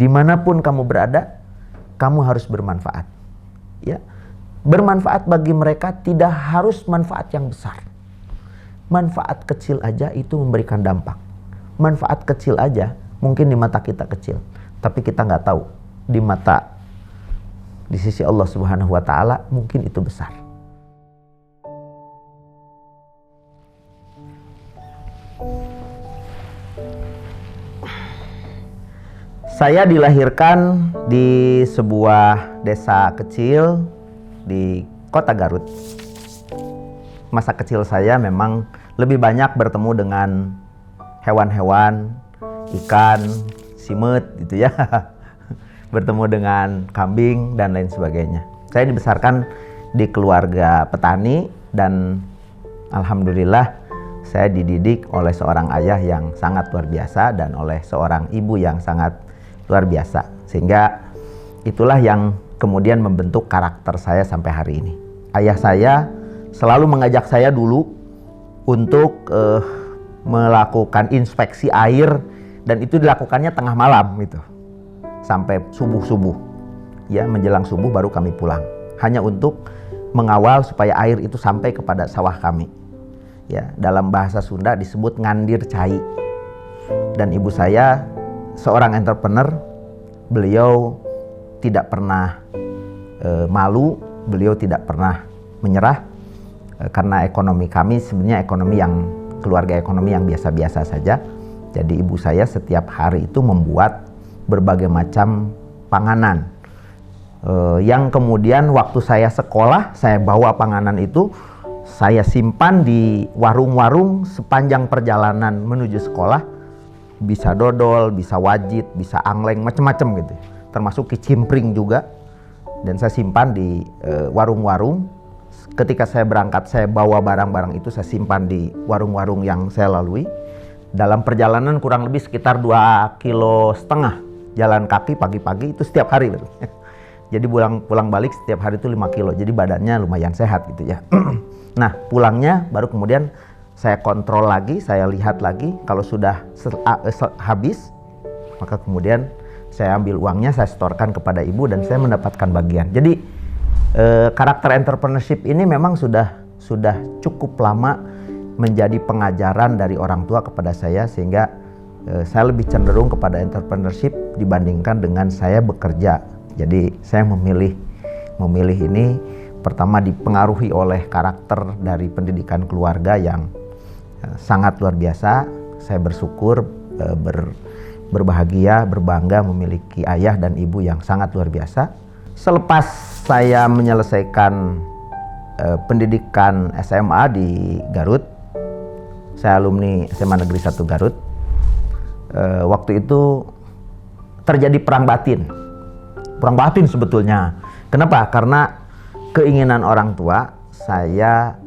Dimanapun kamu berada, kamu harus bermanfaat. Ya, bermanfaat bagi mereka tidak harus manfaat yang besar. Manfaat kecil aja itu memberikan dampak. Manfaat kecil aja mungkin di mata kita kecil, tapi kita nggak tahu di sisi Allah Subhanahu wa Ta'ala mungkin itu besar. Saya dilahirkan di sebuah desa kecil di kota Garut. Masa kecil saya memang lebih banyak bertemu dengan hewan-hewan, ikan, simet gitu ya. Bertemu dengan kambing dan lain sebagainya. Saya dibesarkan di keluarga petani dan alhamdulillah saya dididik oleh seorang ayah yang sangat luar biasa dan oleh seorang ibu yang sangat luar biasa, sehingga itulah yang kemudian membentuk karakter saya sampai hari ini. Ayah saya selalu mengajak saya dulu untuk melakukan inspeksi air, dan itu dilakukannya tengah malam gitu, sampai subuh ya, menjelang subuh baru kami pulang, hanya untuk mengawal supaya air itu sampai kepada sawah kami ya. Dalam bahasa Sunda disebut ngandir cai. Dan ibu saya seorang entrepreneur, beliau tidak pernah malu, beliau tidak pernah menyerah, karena ekonomi kami sebenarnya keluarga ekonomi yang biasa-biasa saja. Jadi ibu saya setiap hari itu membuat berbagai macam panganan, yang kemudian waktu saya sekolah, saya bawa panganan itu, saya simpan di warung-warung sepanjang perjalanan menuju sekolah. Bisa dodol, bisa wajit, bisa angleng, macam-macam gitu. Termasuk kicimpring juga. Dan saya simpan di warung-warung. Ketika saya berangkat, saya bawa barang-barang itu, saya simpan di warung-warung yang saya lalui. Dalam perjalanan kurang lebih sekitar 2,5 kilo jalan kaki pagi-pagi itu setiap hari. Jadi pulang balik setiap hari itu 5 kilo. Jadi badannya lumayan sehat gitu ya. Nah, pulangnya baru kemudian saya kontrol lagi, saya lihat lagi. Kalau sudah habis, maka kemudian saya ambil uangnya, saya setorkan kepada ibu dan saya mendapatkan bagian. Jadi karakter entrepreneurship ini memang sudah cukup lama menjadi pengajaran dari orang tua kepada saya, sehingga saya lebih cenderung kepada entrepreneurship dibandingkan dengan saya bekerja. Jadi saya memilih ini pertama dipengaruhi oleh karakter dari pendidikan keluarga yang sangat luar biasa. Saya bersyukur, berbahagia, berbangga memiliki ayah dan ibu yang sangat luar biasa. Selepas saya menyelesaikan pendidikan SMA di Garut, saya alumni SMA Negeri 1 Garut. Waktu itu terjadi perang batin sebetulnya. Kenapa? Karena keinginan orang tua saya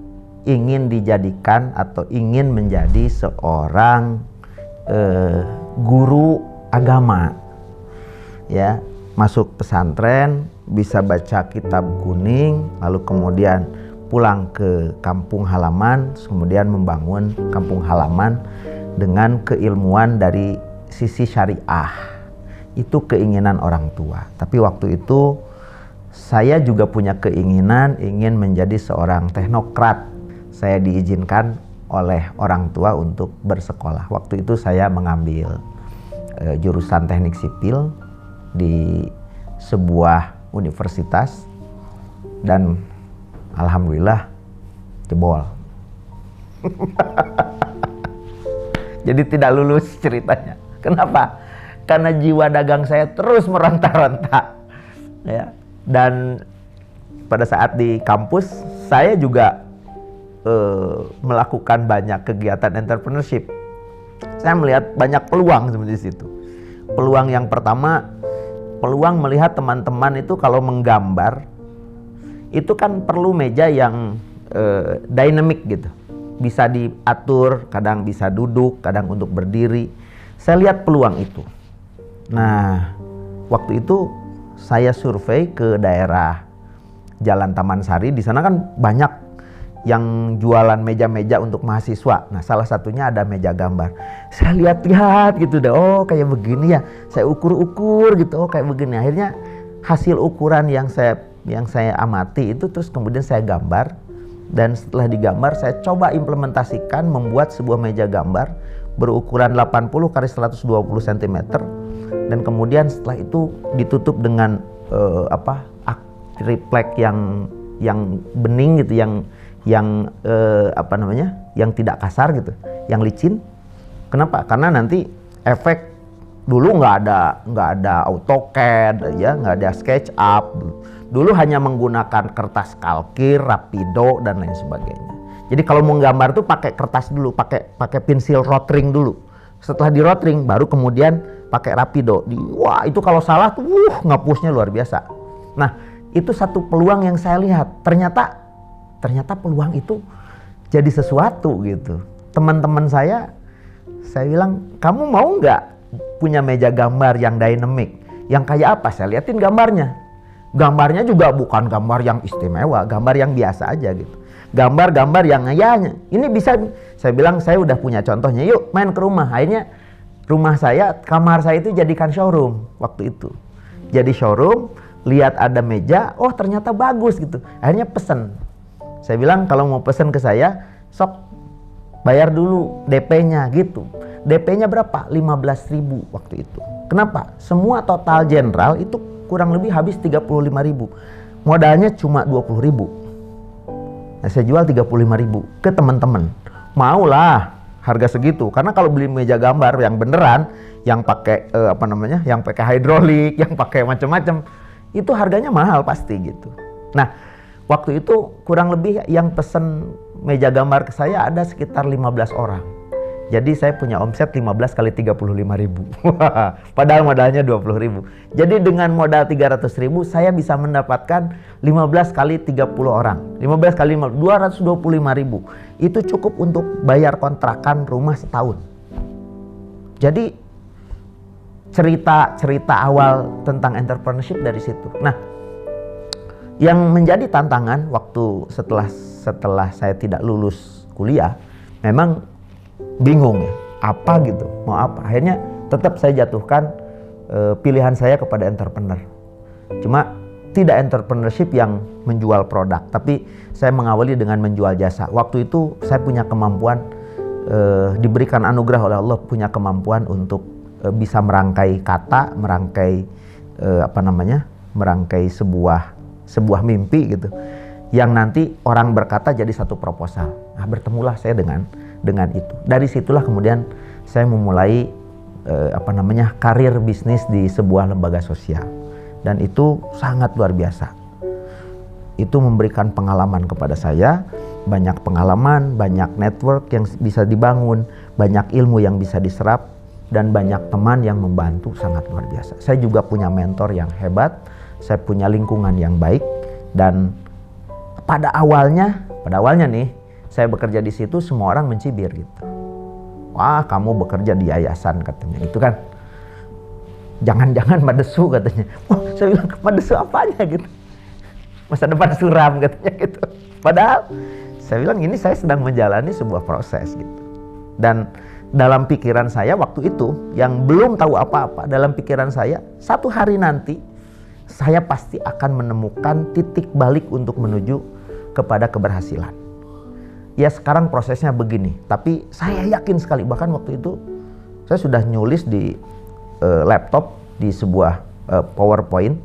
ingin dijadikan atau ingin menjadi seorang guru agama ya, masuk pesantren, bisa baca kitab kuning, lalu kemudian pulang ke kampung halaman, kemudian membangun kampung halaman dengan keilmuan dari sisi syariah. Itu keinginan orang tua. Tapi waktu itu saya juga punya keinginan ingin menjadi seorang teknokrat. Saya diizinkan oleh orang tua untuk bersekolah. Waktu itu saya mengambil jurusan teknik sipil di sebuah universitas dan alhamdulillah jebol. Jadi tidak lulus ceritanya. Kenapa? Karena jiwa dagang saya terus meronta-ronta. Ya. Dan pada saat di kampus saya juga melakukan banyak kegiatan entrepreneurship. Saya melihat banyak peluang seperti situ. Peluang yang pertama, peluang melihat teman-teman itu kalau menggambar itu kan perlu meja yang dynamic gitu. Bisa diatur, kadang bisa duduk, kadang untuk berdiri. Saya lihat peluang itu. Nah, waktu itu saya survei ke daerah Jalan Taman Sari. Di sana kan banyak yang jualan meja-meja untuk mahasiswa. Nah, salah satunya ada meja gambar. Saya lihat-lihat gitu deh, oh kayak begini ya. Saya ukur-ukur gitu, oh kayak begini. Akhirnya hasil ukuran yang saya amati itu terus kemudian saya gambar. Dan setelah digambar saya coba implementasikan membuat sebuah meja gambar berukuran 80 kali 120 cm. Dan kemudian setelah itu ditutup dengan triplek yang bening gitu, yang tidak kasar gitu, yang licin. Kenapa? Karena nanti efek dulu nggak ada AutoCAD ya, nggak ada SketchUp. Dulu hanya menggunakan kertas kalkir, Rapido dan lain sebagainya. Jadi kalau mau gambar tuh pakai kertas dulu, pakai pensil rotring dulu. Setelah di rotring baru kemudian pakai Rapido. Wah, itu kalau salah tuh ngapusnya luar biasa. Nah, itu satu peluang yang saya lihat. Ternyata peluang itu jadi sesuatu gitu. Teman-teman saya bilang, kamu mau nggak punya meja gambar yang dynamic? Yang kayak apa? Saya liatin gambarnya. Gambarnya juga bukan gambar yang istimewa, gambar yang biasa aja gitu. Gambar-gambar yang ini bisa. Saya bilang saya udah punya contohnya, yuk main ke rumah. Akhirnya rumah saya, kamar saya itu jadikan showroom waktu itu. Jadi showroom, lihat ada meja, oh ternyata bagus gitu. Akhirnya pesen. Saya bilang kalau mau pesen ke saya, sok bayar dulu DP-nya gitu. DP-nya berapa? 15.000 waktu itu. Kenapa? Semua total general itu kurang lebih habis 35.000. Modalnya cuma 20.000. Nah, saya jual 35.000 ke teman-teman. Maulah harga segitu. Karena kalau beli meja gambar yang beneran, yang pakai yang pakai hidrolik, yang pakai macam-macam, itu harganya mahal pasti gitu. Nah, waktu itu kurang lebih yang pesen meja gambar ke saya ada sekitar 15 orang. Jadi saya punya omset 15 kali 35.000. Padahal modalnya 20.000. Jadi dengan modal 300.000 saya bisa mendapatkan 15 kali 30 orang. 15 kali 225.000. Itu cukup untuk bayar kontrakan rumah setahun. Jadi cerita awal tentang entrepreneurship dari situ. Nah, yang menjadi tantangan waktu setelah saya tidak lulus kuliah, memang bingung ya, apa gitu, mau apa. Akhirnya tetap saya jatuhkan pilihan saya kepada entrepreneur. Cuma tidak entrepreneurship yang menjual produk, tapi saya mengawali dengan menjual jasa. Waktu itu saya punya kemampuan, diberikan anugerah oleh Allah, punya kemampuan untuk bisa merangkai kata, merangkai sebuah mimpi gitu, yang nanti orang berkata jadi satu proposal. Nah, bertemulah saya dengan itu. Dari situlah kemudian saya memulai karir bisnis di sebuah lembaga sosial, dan itu sangat luar biasa. Itu memberikan pengalaman kepada saya, banyak pengalaman, banyak network yang bisa dibangun, banyak ilmu yang bisa diserap, dan banyak teman yang membantu sangat luar biasa. Saya juga punya mentor yang hebat, saya punya lingkungan yang baik, dan pada awalnya nih saya bekerja di situ, semua orang mencibir gitu. Wah, kamu bekerja di yayasan katanya, itu kan. Jangan-jangan madesu katanya. Wah, saya bilang madesu apanya gitu. Masa depan suram katanya gitu. Padahal saya bilang ini saya sedang menjalani sebuah proses gitu. Dan dalam pikiran saya waktu itu yang belum tahu apa-apa, dalam pikiran saya satu hari nanti saya pasti akan menemukan titik balik untuk menuju kepada keberhasilan. Ya sekarang prosesnya begini, tapi saya yakin sekali, bahkan waktu itu saya sudah nulis di laptop di sebuah PowerPoint.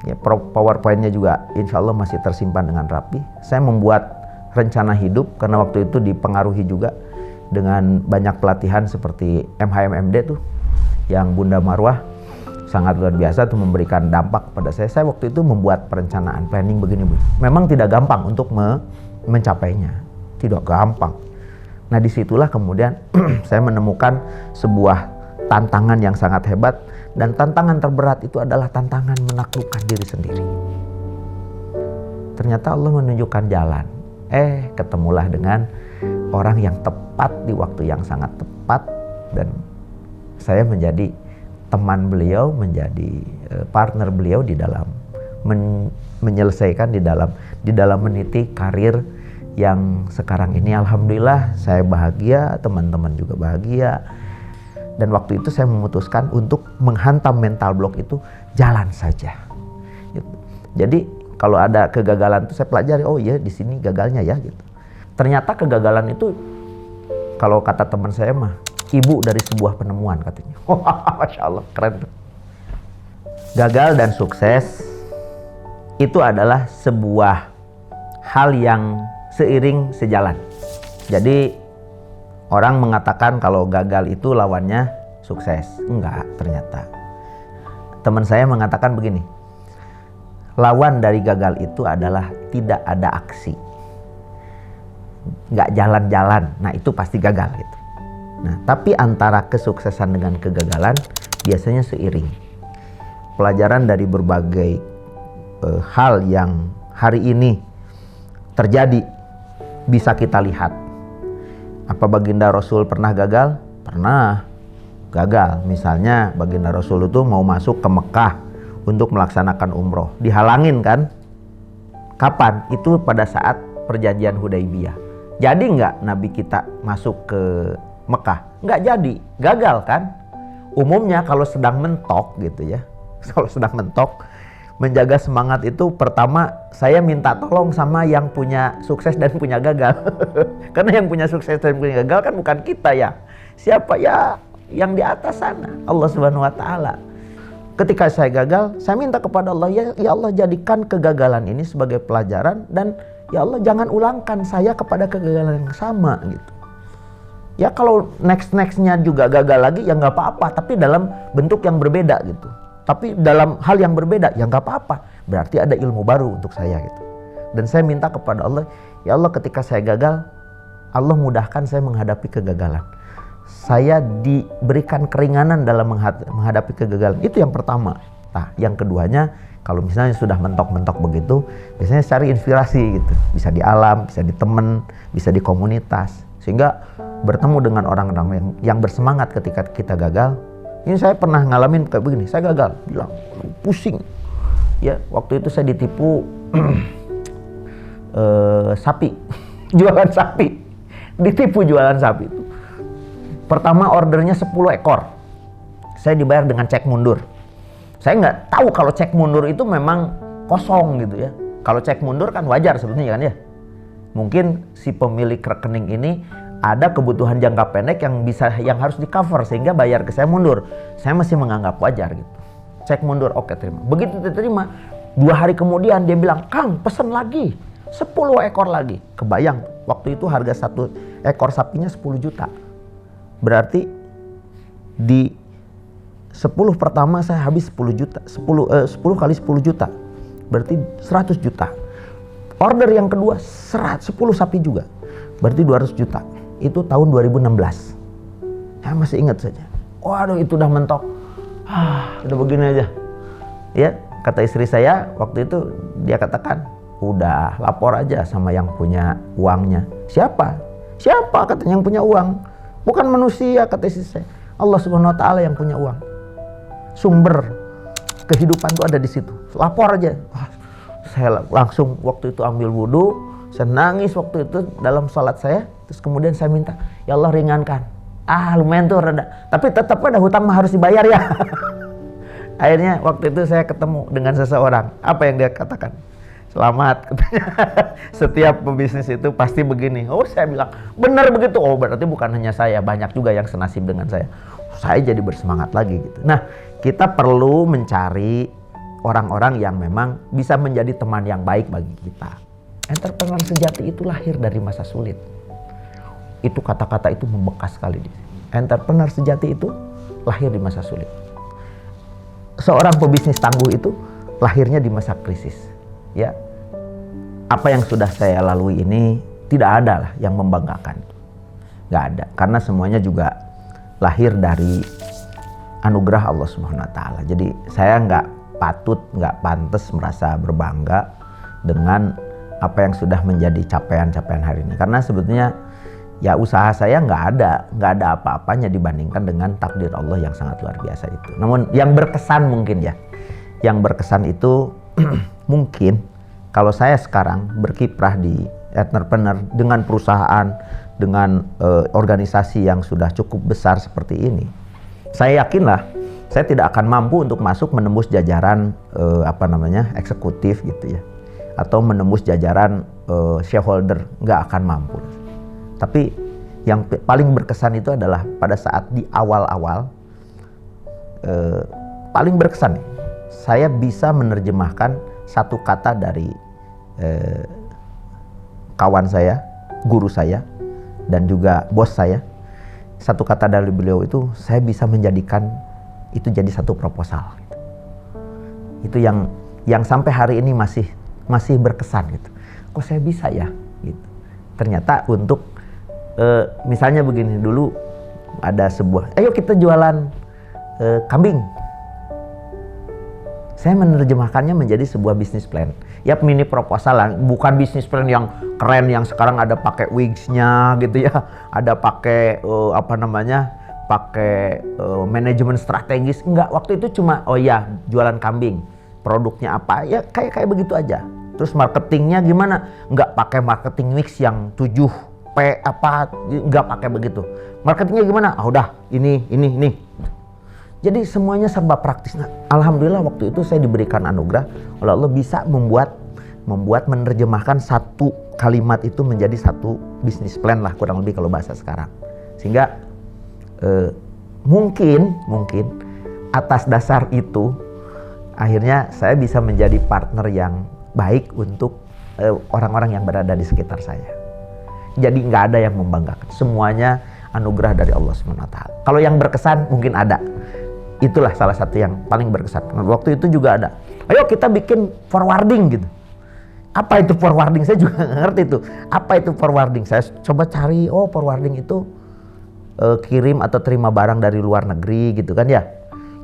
Ya, PowerPoint-nya juga insya Allah masih tersimpan dengan rapi. Saya membuat rencana hidup karena waktu itu dipengaruhi juga dengan banyak pelatihan seperti MHMMD tuh, yang Bunda Marwah sangat luar biasa tuh, memberikan dampak pada saya. Saya waktu itu membuat perencanaan, planning begini. Memang tidak gampang untuk mencapainya. Tidak gampang. Nah, disitulah kemudian saya menemukan sebuah tantangan yang sangat hebat, dan tantangan terberat itu adalah tantangan menaklukkan diri sendiri. Ternyata Allah menunjukkan jalan. Ketemulah dengan orang yang tepat di waktu yang sangat tepat, dan saya menjadi teman beliau, menjadi partner beliau di dalam menyelesaikan, di dalam meniti karir yang sekarang ini alhamdulillah saya bahagia, teman-teman juga bahagia. Dan waktu itu saya memutuskan untuk menghantam mental block itu jalan saja. Jadi kalau ada kegagalan itu saya pelajari, oh iya di sini gagalnya ya gitu. Ternyata kegagalan itu kalau kata teman saya mah ibu dari sebuah penemuan katanya. Masya Allah, keren tuh. Gagal dan sukses itu adalah sebuah hal yang seiring sejalan. Jadi orang mengatakan kalau gagal itu lawannya sukses. Enggak, ternyata. Teman saya mengatakan begini, lawan dari gagal itu adalah tidak ada aksi. Nggak jalan-jalan, nah itu pasti gagal gitu. Nah, tapi antara kesuksesan dengan kegagalan biasanya seiring. Pelajaran dari berbagai hal yang hari ini terjadi bisa kita lihat. Apa baginda Rasul pernah gagal? Pernah gagal. Misalnya baginda Rasul itu mau masuk ke Mekah untuk melaksanakan umroh. Dihalangin kan? Kapan? Itu pada saat perjanjian Hudaibiyah. Jadi nggak Nabi kita masuk ke Mekah? Nggak jadi. Gagal kan? Umumnya kalau sedang mentok gitu ya. Kalau sedang mentok, menjaga semangat itu pertama saya minta tolong sama yang punya sukses dan punya gagal. Karena yang punya sukses dan punya gagal kan bukan kita ya. Siapa ya? Yang di atas sana, Allah Subhanahu wa taala. Ketika saya gagal, saya minta kepada Allah, ya Allah jadikan kegagalan ini sebagai pelajaran dan ya Allah jangan ulangkan saya kepada kegagalan yang sama gitu. Ya kalau nextnya juga gagal lagi ya nggak apa-apa, tapi dalam bentuk yang berbeda gitu. Tapi dalam hal yang berbeda ya nggak apa-apa. Berarti ada ilmu baru untuk saya gitu. Dan saya minta kepada Allah, ya Allah ketika saya gagal, Allah mudahkan saya menghadapi kegagalan. Saya diberikan keringanan dalam menghadapi kegagalan. Itu yang pertama. Nah, yang keduanya, kalau misalnya sudah mentok-mentok begitu, biasanya cari inspirasi gitu. Bisa di alam, bisa di teman, bisa di komunitas. Sehingga bertemu dengan orang-orang yang bersemangat ketika kita gagal. Ini saya pernah ngalamin kayak begini, saya gagal, bilang pusing. Ya, waktu itu saya ditipu sapi, jualan sapi. Ditipu jualan sapi itu. Pertama ordernya 10 ekor. Saya dibayar dengan cek mundur. Saya nggak tahu kalau cek mundur itu memang kosong gitu ya. Kalau cek mundur kan wajar sebetulnya kan ya. Mungkin si pemilik rekening ini ada kebutuhan jangka pendek yang harus di cover sehingga bayar ke saya mundur. Saya masih menganggap wajar gitu. Cek mundur, oke terima. Begitu diterima, 2 hari kemudian dia bilang, "Kang, pesen lagi 10 ekor lagi." Kebayang, waktu itu harga 1 ekor sapinya 10 juta. Berarti di 10 pertama saya habis 10 juta. 10 kali 10 juta. Berarti 100 juta. Order yang kedua 10 sapi juga. Berarti 200 juta. Itu tahun 2016. Saya masih ingat saja. Waduh, itu udah mentok. Udah begini aja. Ya, kata istri saya waktu itu, dia katakan, "Udah lapor aja sama yang punya uangnya." Siapa? Siapa katanya yang punya uang? Bukan manusia, kata istri saya. Allah Subhanahu wa taala yang punya uang. Sumber kehidupan itu ada di situ. Lapor aja. Saya langsung waktu itu ambil wudhu, saya nangis waktu itu dalam salat saya. Terus kemudian saya minta, ya Allah ringankan. Lumayan tuh reda. Tapi tetap ada hutang harus dibayar ya. Akhirnya waktu itu saya ketemu dengan seseorang. Apa yang dia katakan? Selamat, katanya. Setiap pebisnis itu pasti begini. Oh, saya bilang, benar begitu. Oh, berarti bukan hanya saya, banyak juga yang senasib dengan saya. Saya jadi bersemangat lagi gitu. Nah, kita perlu mencari orang-orang yang memang bisa menjadi teman yang baik bagi kita. Entrepreneur sejati itu lahir dari masa sulit. Itu kata-kata itu membekas sekali di sini. Entrepreneur sejati itu lahir di masa sulit. Seorang pebisnis tangguh itu lahirnya di masa krisis. Ya, apa yang sudah saya lalui ini tidak ada lah yang membanggakan. Nggak ada, karena semuanya juga lahir dari anugerah Allah Subhanahu wa taala. Jadi saya nggak pantas merasa berbangga dengan apa yang sudah menjadi capaian-capaian hari ini. Karena sebetulnya ya usaha saya nggak ada apa-apanya dibandingkan dengan takdir Allah yang sangat luar biasa itu. Namun yang berkesan mungkin ya, yang berkesan itu mungkin kalau saya sekarang berkiprah di entrepreneur dengan perusahaan, dengan organisasi yang sudah cukup besar seperti ini, saya yakinlah saya tidak akan mampu untuk masuk menembus jajaran eksekutif gitu ya, atau menembus jajaran shareholder, nggak akan mampu. Tapi yang paling berkesan itu adalah pada saat di awal-awal, paling berkesan saya bisa menerjemahkan satu kata dari kawan saya, guru saya, dan juga bos saya. Satu kata dari beliau itu saya bisa menjadikan itu jadi satu proposal. Itu yang sampai hari ini masih berkesan gitu. Kok saya bisa ya? Gitu. Ternyata untuk misalnya begini, dulu ada sebuah, ayo kita jualan kambing. Saya menerjemahkannya menjadi sebuah bisnis plan. Ya mini proposal lah, bukan bisnis plan yang keren yang sekarang ada pakai wigs-nya gitu ya, ada pakai pakai manajemen strategis. Enggak, waktu itu cuma jualan kambing. Produknya apa? Ya kayak begitu aja. Terus marketingnya gimana? Enggak pakai marketing mix yang 7P apa, enggak pakai begitu. Marketingnya gimana? Udah ini. Jadi semuanya serba praktis. Nah, alhamdulillah waktu itu saya diberikan anugerah oleh Allah bisa membuat menerjemahkan satu kalimat itu menjadi satu bisnis plan lah, kurang lebih kalau bahasa sekarang. Sehingga mungkin atas dasar itu akhirnya saya bisa menjadi partner yang baik untuk orang-orang yang berada di sekitar saya. Jadi nggak ada yang membanggakan, semuanya anugerah dari Allah SWT. Kalau yang berkesan mungkin ada. Itulah salah satu yang paling berkesan. Waktu itu juga ada, ayo kita bikin forwarding gitu. Apa itu forwarding? Saya juga nggak ngerti itu. Apa itu forwarding? Saya coba cari, forwarding itu kirim atau terima barang dari luar negeri gitu kan ya.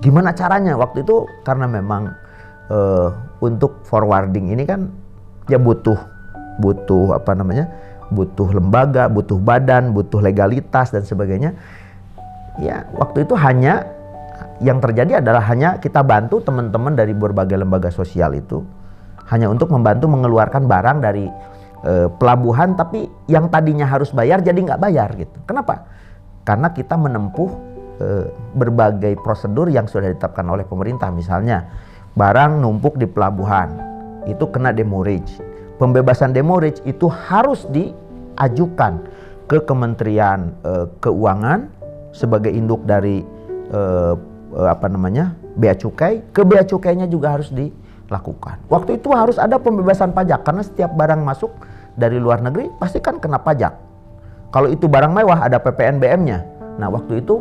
Gimana caranya? Waktu itu karena memang untuk forwarding ini kan ya butuh lembaga, butuh badan, butuh legalitas dan sebagainya. Ya waktu itu hanya yang terjadi adalah hanya kita bantu teman-teman dari berbagai lembaga sosial itu hanya untuk membantu mengeluarkan barang dari pelabuhan, tapi yang tadinya harus bayar jadi nggak bayar gitu. Kenapa? Karena kita menempuh berbagai prosedur yang sudah ditetapkan oleh pemerintah. Misalnya barang numpuk di pelabuhan itu kena demurrage. Pembebasan demurrage itu harus diajukan ke Kementerian Keuangan sebagai induk dari Bea Cukai. Ke Bea Cukainya juga harus dilakukan. Waktu itu harus ada pembebasan pajak karena setiap barang masuk dari luar negeri pasti kan kena pajak. Kalau itu barang mewah ada PPNBM-nya. Nah waktu itu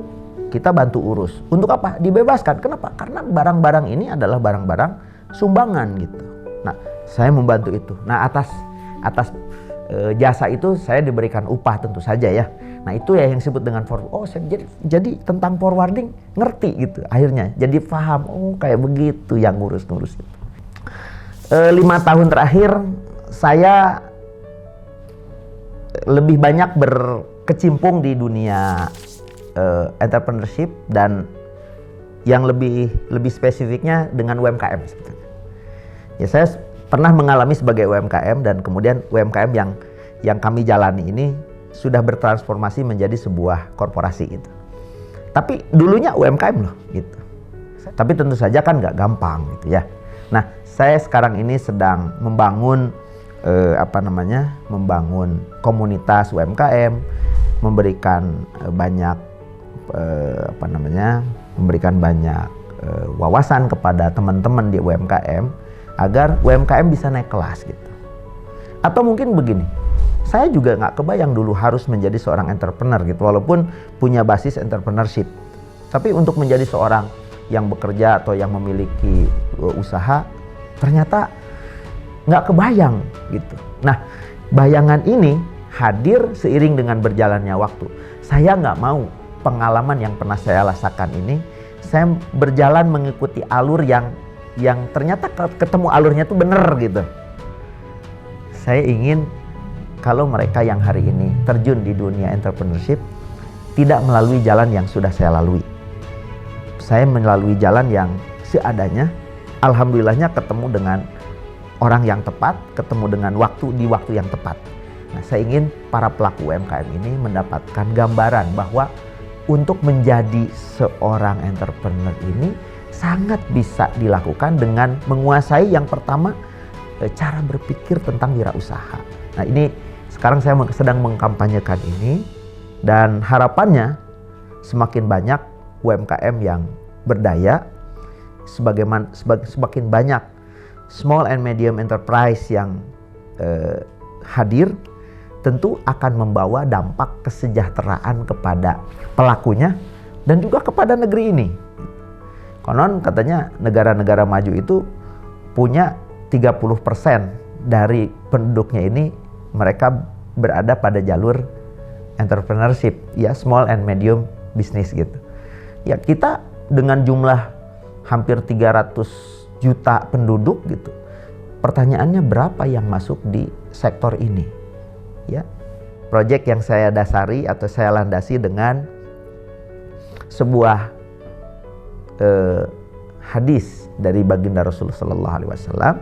kita bantu urus. Untuk apa? Dibebaskan. Kenapa? Karena barang-barang ini adalah barang-barang sumbangan gitu. Nah saya membantu itu. Nah atas jasa itu saya diberikan upah tentu saja ya. Nah itu ya yang disebut dengan saya jadi tentang forwarding ngerti gitu akhirnya. Jadi paham, kayak begitu yang ngurus-ngurus itu. 5 tahun terakhir saya lebih banyak berkecimpung di dunia entrepreneurship dan yang lebih spesifiknya dengan UMKM sebetulnya. Ya saya pernah mengalami sebagai UMKM dan kemudian UMKM yang kami jalani ini sudah bertransformasi menjadi sebuah korporasi gitu. Tapi dulunya UMKM loh gitu. Tapi tentu saja kan nggak gampang gitu ya. Nah saya sekarang ini sedang membangun membangun komunitas UMKM, memberikan banyak wawasan kepada teman-teman di UMKM agar UMKM bisa naik kelas gitu. Atau mungkin begini, saya juga nggak kebayang dulu harus menjadi seorang entrepreneur gitu, walaupun punya basis entrepreneurship. Tapi untuk menjadi seorang yang bekerja atau yang memiliki usaha, ternyata nggak kebayang gitu. Nah, bayangan ini hadir seiring dengan berjalannya waktu. Saya nggak mau pengalaman yang pernah saya rasakan ini, saya berjalan mengikuti alur yang ternyata ketemu alurnya tuh bener gitu. Saya ingin kalau mereka yang hari ini terjun di dunia entrepreneurship tidak melalui jalan yang sudah saya lalui. Saya melalui jalan yang seadanya, alhamdulillahnya ketemu dengan orang yang tepat, ketemu dengan waktu di waktu yang tepat. Nah, saya ingin para pelaku UMKM ini mendapatkan gambaran bahwa untuk menjadi seorang entrepreneur ini sangat bisa dilakukan dengan menguasai yang pertama cara berpikir tentang wirausaha. Nah, ini sekarang saya sedang mengkampanyekan ini dan harapannya semakin banyak UMKM yang berdaya, semakin banyak small and medium enterprise yang hadir, tentu akan membawa dampak kesejahteraan kepada pelakunya dan juga kepada negeri ini. Konon katanya negara-negara maju itu punya 30% dari penduduknya ini mereka berada pada jalur entrepreneurship, ya small and medium business gitu. Ya kita dengan jumlah hampir 300 juta penduduk gitu. Pertanyaannya berapa yang masuk di sektor ini? Ya, proyek yang saya dasari atau saya landasi dengan sebuah hadis dari baginda Rasulullah Sallallahu Alaihi Wasallam.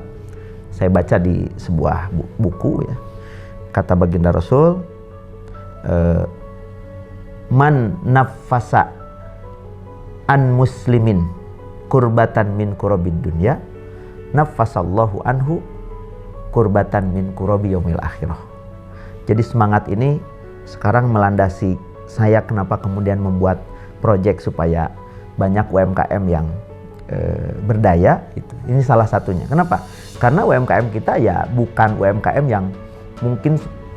Saya baca di sebuah buku ya. Kata baginda Rasul, man nafasa an muslimin kurbatan min kurabid dunya, nafasallahu anhu kurbatan min kurabi yaumil akhirah. Jadi semangat ini sekarang melandasi saya kenapa kemudian membuat proyek supaya banyak UMKM yang berdaya. Itu. Ini salah satunya. Kenapa? Karena UMKM kita ya bukan UMKM yang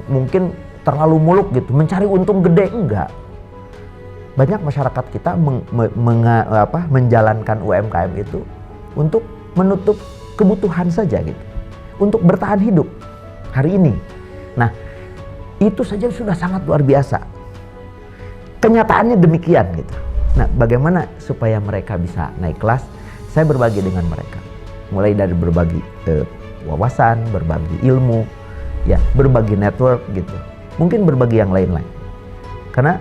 mungkin terlalu muluk gitu, mencari untung gede, enggak. Banyak masyarakat kita menjalankan UMKM itu untuk menutup kebutuhan saja gitu, untuk bertahan hidup hari ini. Nah, itu saja sudah sangat luar biasa. Kenyataannya demikian gitu. Nah, bagaimana supaya mereka bisa naik kelas? Saya berbagi dengan mereka. Mulai dari berbagi wawasan, berbagi ilmu, ya, berbagi network gitu. Mungkin berbagi yang lain-lain. Karena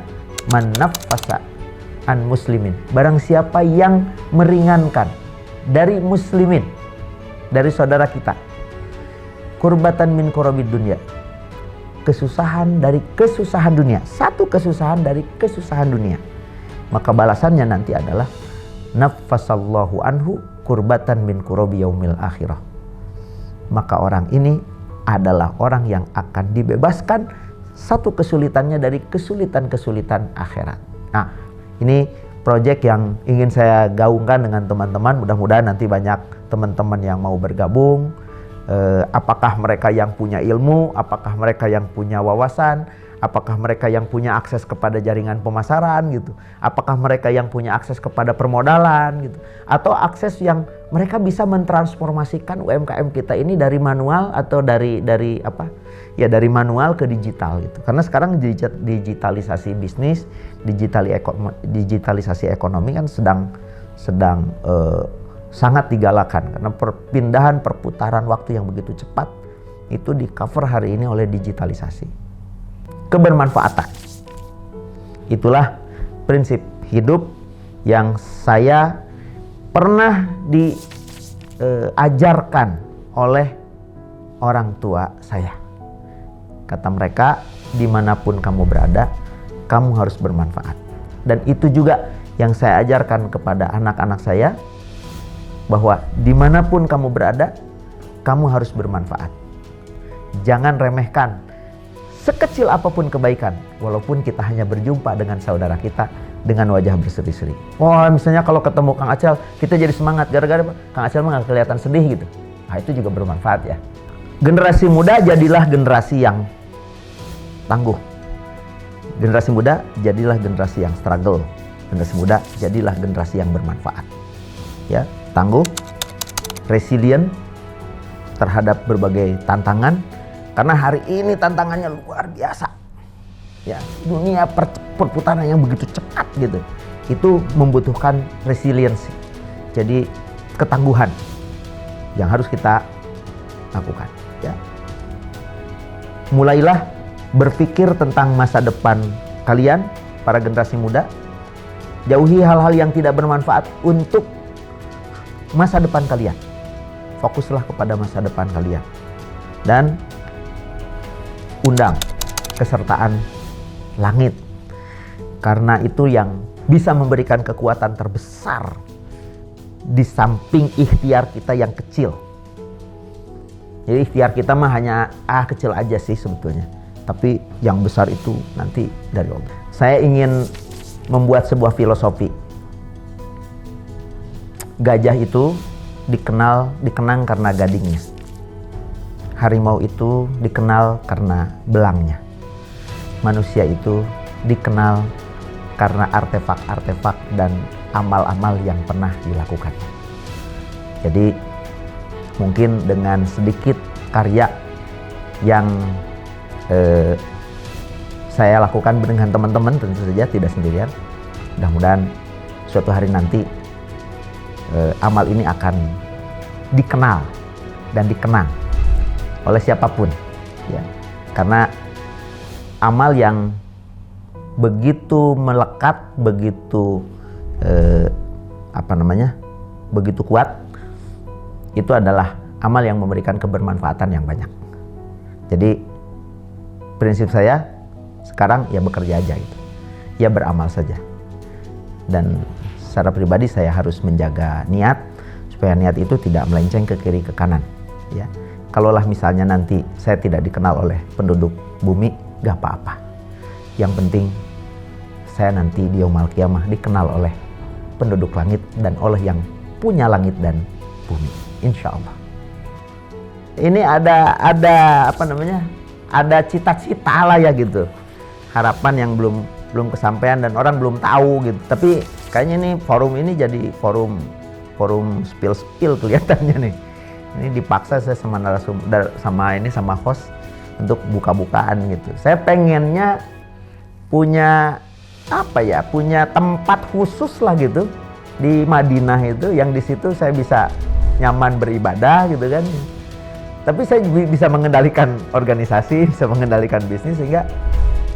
man nafasa an muslimin, barang siapa yang meringankan dari muslimin, dari saudara kita, kurbatan min kurabid dunya, kesusahan dari kesusahan dunia, satu kesusahan dari kesusahan dunia, maka balasannya nanti adalah nafasallahu anhu kurbatan min kurabi yaumil akhirah. Maka orang ini adalah orang yang akan dibebaskan satu kesulitannya dari kesulitan-kesulitan akhirat. Nah, ini proyek yang ingin saya gaungkan dengan teman-teman. Mudah-mudahan nanti banyak teman-teman yang mau bergabung. Apakah mereka yang punya ilmu, apakah mereka yang punya wawasan, apakah mereka yang punya akses kepada jaringan pemasaran gitu, apakah mereka yang punya akses kepada permodalan gitu, atau akses yang mereka bisa mentransformasikan UMKM kita ini dari manual atau dari manual ke digital gitu. Karena sekarang digitalisasi bisnis, digitalisasi ekonomi kan sedang sangat digalakan karena perpindahan perputaran waktu yang begitu cepat itu di cover hari ini oleh digitalisasi. Kebermanfaatan, itulah prinsip hidup yang saya pernah diajarkan oleh orang tua saya. Kata mereka, dimanapun kamu berada, kamu harus bermanfaat. Dan itu juga yang saya ajarkan kepada anak-anak saya, bahwa dimanapun kamu berada, kamu harus bermanfaat. Jangan remehkan sekecil apapun kebaikan, walaupun kita hanya berjumpa dengan saudara kita dengan wajah berseri-seri. Wah, misalnya kalau ketemu Kang Acel, kita jadi semangat gara-gara Kang Acel mah nggak kelihatan sedih gitu. Nah, itu juga bermanfaat ya. Generasi muda jadilah generasi yang tangguh. Generasi muda jadilah generasi yang struggle. Generasi muda jadilah generasi yang bermanfaat. Ya, tangguh, resilient terhadap berbagai tantangan, karena hari ini tantangannya luar biasa. Ya, dunia perputaran yang begitu cepat gitu. Itu membutuhkan resiliensi. Jadi ketangguhan yang harus kita lakukan, ya. Mulailah berpikir tentang masa depan kalian, para generasi muda. Jauhi hal-hal yang tidak bermanfaat untuk masa depan kalian. Fokuslah kepada masa depan kalian. Dan undang kesertaan langit. Karena itu yang bisa memberikan kekuatan terbesar di samping ikhtiar kita yang kecil. Jadi ikhtiar kita mah hanya kecil aja sih sebetulnya. Tapi yang besar itu nanti dari Allah. Saya ingin membuat sebuah filosofi. Gajah itu dikenang karena gadingnya. Harimau itu dikenal karena belangnya. Manusia itu dikenal karena artefak-artefak dan amal-amal yang pernah dilakukan. Jadi mungkin dengan sedikit karya yang saya lakukan dengan teman-teman, tentu saja tidak sendirian. Mudah-mudahan suatu hari nanti amal ini akan dikenal dan dikenang oleh siapapun, ya. Karena amal yang begitu melekat, begitu begitu kuat, itu adalah amal yang memberikan kebermanfaatan yang banyak. Jadi prinsip saya sekarang ya bekerja aja itu, ya beramal saja. Dan secara pribadi saya harus menjaga niat supaya niat itu tidak melenceng ke kiri ke kanan. Ya, kalaulah misalnya nanti saya tidak dikenal oleh penduduk bumi, gak apa-apa. Yang penting saya nanti di yaumul qiyamah dikenal oleh penduduk langit dan oleh yang punya langit dan bumi, insya Allah. Ini ada cita-cita lah ya gitu, harapan yang belum kesampaian dan orang belum tahu gitu. Tapi kayaknya ini forum ini jadi forum spill kelihatannya nih. Ini dipaksa saya sama narasumber sama host untuk buka-bukaan gitu. Saya pengennya punya tempat khusus lah gitu di Madinah itu, yang di situ saya bisa nyaman beribadah gitu kan. Tapi saya juga bisa mengendalikan organisasi, bisa mengendalikan bisnis sehingga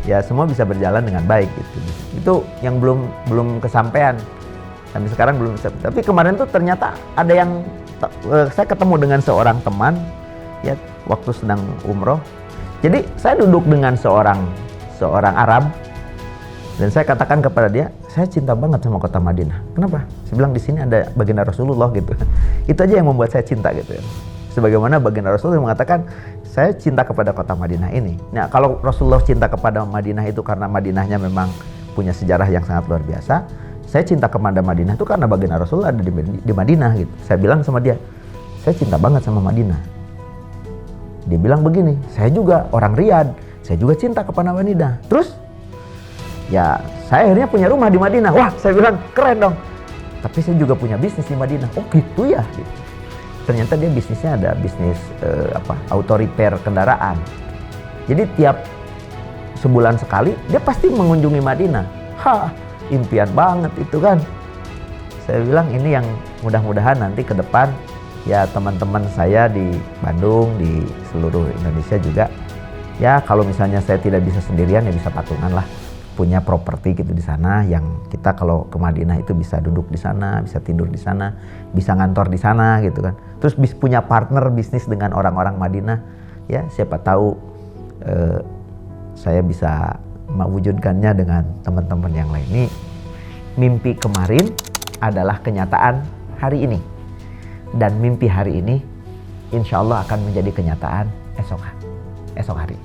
ya semua bisa berjalan dengan baik gitu. Itu yang belum kesampaian. Sampai sekarang belum bisa. Tapi kemarin tuh ternyata ada yang saya ketemu dengan seorang teman ya waktu sedang umroh. Jadi saya duduk dengan seorang Arab dan saya katakan kepada dia, saya cinta banget sama kota Madinah. Kenapa? Saya bilang di sini ada baginda Rasulullah gitu. Itu aja yang membuat saya cinta gitu ya. Sebagaimana baginda Rasulullah yang mengatakan, saya cinta kepada kota Madinah ini. Nah, kalau Rasulullah cinta kepada Madinah itu karena Madinahnya memang punya sejarah yang sangat luar biasa, saya cinta kepada Madinah itu karena baginda Rasulullah ada di Madinah gitu. Saya bilang sama dia, saya cinta banget sama Madinah. Dia bilang begini, saya juga orang Riyadh, saya juga cinta kepada Madinah. Terus, ya saya akhirnya punya rumah di Madinah. Wah, saya bilang keren dong. Tapi saya juga punya bisnis di Madinah. Oh gitu ya. Gitu. Ternyata dia bisnisnya ada bisnis auto repair kendaraan. Jadi tiap sebulan sekali dia pasti mengunjungi Madinah. Impian banget itu kan. Saya bilang ini yang mudah-mudahan nanti ke depan ya teman-teman saya di Bandung, di seluruh Indonesia juga. Ya kalau misalnya saya tidak bisa sendirian ya bisa patungan lah. Punya properti gitu di sana yang kita kalau ke Madinah itu bisa duduk di sana, bisa tidur di sana, bisa ngantor di sana gitu kan. Terus punya partner bisnis dengan orang-orang Madinah, ya siapa tahu saya bisa mewujudkannya dengan teman-teman yang lain. Ini mimpi kemarin adalah kenyataan hari ini, dan mimpi hari ini insya Allah akan menjadi kenyataan esok hari.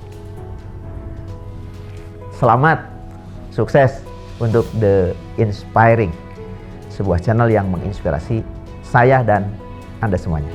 Selamat. Sukses untuk The Inspiring, sebuah channel yang menginspirasi saya dan Anda semuanya.